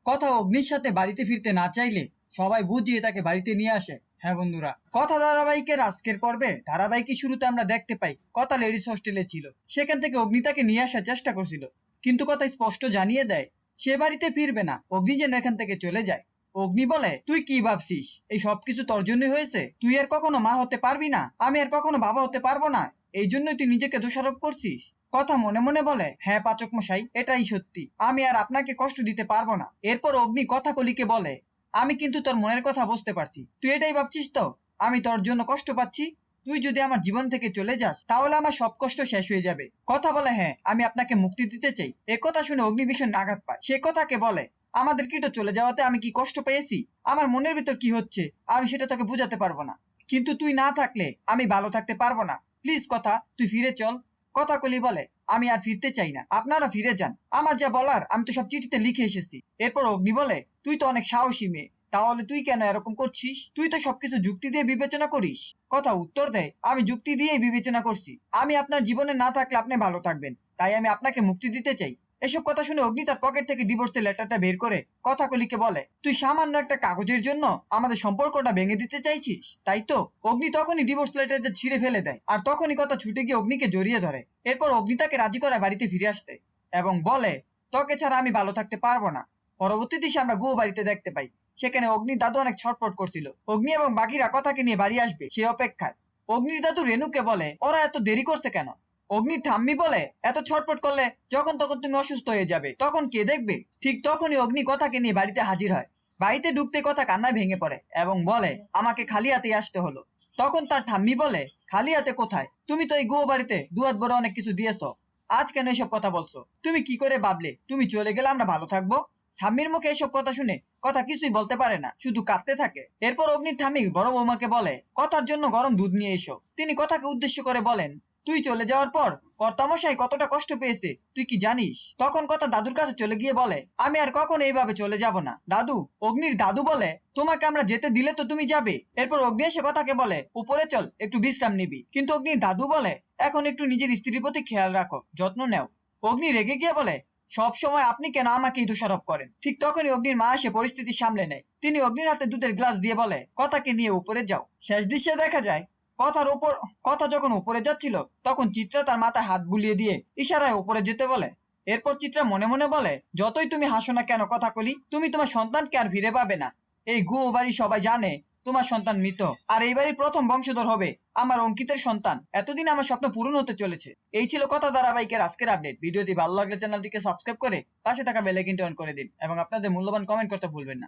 কথা অগ্নির সাথে বাড়িতে ফিরতে না চাইলে সবাই বুঝিয়ে তাকে বাড়িতে নিয়ে আসে। হ্যাঁ বন্ধুরা, কথা ধারাবাহিকের আজকের পর্বে ধারাবাহিকের শুরুতে আমরা দেখতে পাই কথা লেডিস হোস্টেলে ছিল। সেখান থেকে অগ্নি তাকে নিয়ে আসার চেষ্টা করছিল, কিন্তু কথা স্পষ্ট জানিয়ে দেয় সে বাড়িতে ফিরবে না। অগ্নি যেন এখান থেকে চলে যায়। অগ্নি বলে, তুই কি ভাবছিস এই সবকিছু তোর জন্যই হয়েছে? তুই আর কখনো মা হতে পারবি না, আমি আর কখনো বাবা হতে পারবো না, এই জন্যই তুই নিজেকে দোষারোপ করছিস। কথা মনে মনে বলে, হ্যাঁ পাচক মশাই, এটাই সত্যি, আমি আর আপনাকে কষ্ট দিতে পারবো না। এরপর অগ্নি কথা কলিকে বলে, আমি কিন্তু তোর মনের কথা বুঝতে পারছি, তুই এটাই ভাবছিস তো আমি তোর জন্য কষ্ট পাচ্ছি। তুই যদি আমার জীবন থেকে চলে যাস তাহলে আমার সব কষ্ট শেষ হয়ে যাবে। কথা বলে, হ্যাঁ আমি আপনাকে মুক্তি দিতে চাই। এ কথা শুনে অগ্নি ভীষণ আঘাত পায়। সে কথাকে বলে, আমাদের কিটো চলে যাওয়াতে আমি কি কষ্ট পেয়েছি? আমার মনের ভিতর কি হচ্ছে আমি সেটা তোকে বুঝাতে পারবো না, কিন্তু তুই না থাকলে আমি ভালো থাকতে পারবো না। প্লিজ কথা, তুই ফিরে চল। কথা কলি বলে, আমি আর ফিরতে চাই না, আপনারা ফিরে যান, আমার যা বলার আমি তো সব চিঠিতে লিখে এসেছি। এরপর অগ্নি বলে, তুই তো অনেক সাহসী মেয়ে, তাহলে তুই কেন এরকম করছিস? তুই তো সবকিছু যুক্তি দিয়ে বিবেচনা করিস। কথা উত্তর দেয়, আমি যুক্তি দিয়েই বিবেচনা করছি, আমি আপনার জীবনে না থাকলে আপনি ভালো থাকবেন, তাই আমি আপনাকে মুক্তি দিতে চাই। এসব কথা শুনে অগ্নি তার পকেট থেকে ডিভোর্সের লেটারটা বের করে কথা কলিকে বলে, তুই সামান্য একটা কাগজের জন্য আমাদের সম্পর্কটা ভেঙে দিতে চাইছিস, তাই তো? অগ্নি তখনই ডিভোর্স লেটারটা ছিঁড়ে ফেলে দেয়, আর তখনই কথা ছুটে গিয়ে অগ্নিকে জড়িয়ে ধরে। এরপর অগ্নি তাকে রাজি করায় বাড়িতে ফিরে আসতে এবং বলে, তোকে ছাড়া আমি ভালো থাকতে পারবো না। পরবর্তী দৃশ্যে আমরা গুহ বাড়িতে দেখতে পাই, সেখানে অগ্নির দাদু অনেক ছটফট করছিল। অগ্নি এবং বাকিরা কথাকে নিয়ে বাড়ি আসবে সে অপেক্ষায়। অগ্নির দাদু রেনুকে বলে, ওরা এত দেরি করছে কেন? অগ্নির ঠাম্মি বলে, এত ছটফট করলে যখন তখন তুমি অসুস্থ হয়ে যাবে, তখন কে দেখবে? ঠিক তখনই অগ্নি কথাকে নিয়ে বাড়িতে হাজির হয়। বাড়িতে ঢুকতে কথা কান্নায় ভেঙে পড়ে এবং বলে, আমাকে খালি হাতেই আসতে হলো। তখন তার ঠাম্মি বলে, খালি হাতে কোথায়? তুমি তো এই গুহ বাড়িতে দুয়াত বড় অনেক কিছু দিয়েছো, আজ কেন এসব কথা বলছো? তুমি কি করে ভাবলে তুমি চলে গেলে আমরা ভালো থাকবো? ঠাম্মির মুখে এসব কথা শুনে কথা কিছুই বলতে পারে না, শুধু কাঁদতে থাকে। এরপর অগ্নির ঠাম্মি বড় বৌমাকে বলে, কথার জন্য গরম দুধ নিয়ে এসো। তিনি কথাকে উদ্দেশ্য করে বলেন, তুই চলে যাওয়ার পর কর্তামশাই কতটা কষ্ট পেয়েছে তুই কি জানিস? তখন কথা দাদুর কাছে চলে গিয়ে বলে, আমি আর কখনো এইভাবে চলে যাব না দাদু। অগ্নির দাদু বলে, তোমাকে আমরা যেতে দিলে তো তুমি যাবে। এরপর অগ্নি এসে কথাকে বলে, উপরে চল, একটু বিশ্রাম নিবি। কিন্তু অগ্নির দাদু বলে, এখন একটু নিজের স্ত্রীর প্রতি খেয়াল রাখো, যত্ন নেও। অগ্নি রেগে গিয়ে বলে, সব সময় আপনি কেন আমাকেই দোষারোপ করেন? ঠিক তখনই অগ্নির মা এসে পরিস্থিতি সামলে নেয়। তিনি অগ্নির হাতে দুধের গ্লাস দিয়ে বলে, কথাকে নিয়ে উপরে যাও। শেষ দৃশ্যে দেখা যায় কথা যখন উপরে যাচ্ছিল তখন চিত্রা তার মাথায় হাত বুলিয়ে দিয়ে ইশারায় উপরে যেতে বলে। এরপর চিত্রা মনে মনে বলে, যতই তুমি হাসো না কেন কথা কলি, তুমি তোমার সন্তানকে আর ফিরে পাবে না। এই গুহ বাড়ি সবাই জানে তোমার সন্তান মৃত, আর এই বাড়ির প্রথম বংশধর হবে আমার অঙ্কিতের সন্তান। এতদিন আমার স্বপ্ন পূরণ হতে চলেছে। এই ছিল কথা ধারাবাহিকের আজকের আপডেট। ভিডিওটি ভালো লাগলে চ্যানেলটিকে সাবস্ক্রাইব করে পাশে থাকা বেল আইকনটি অন করে দিন এবং আপনাদের মূল্যবান কমেন্ট করতে ভুলবেন না।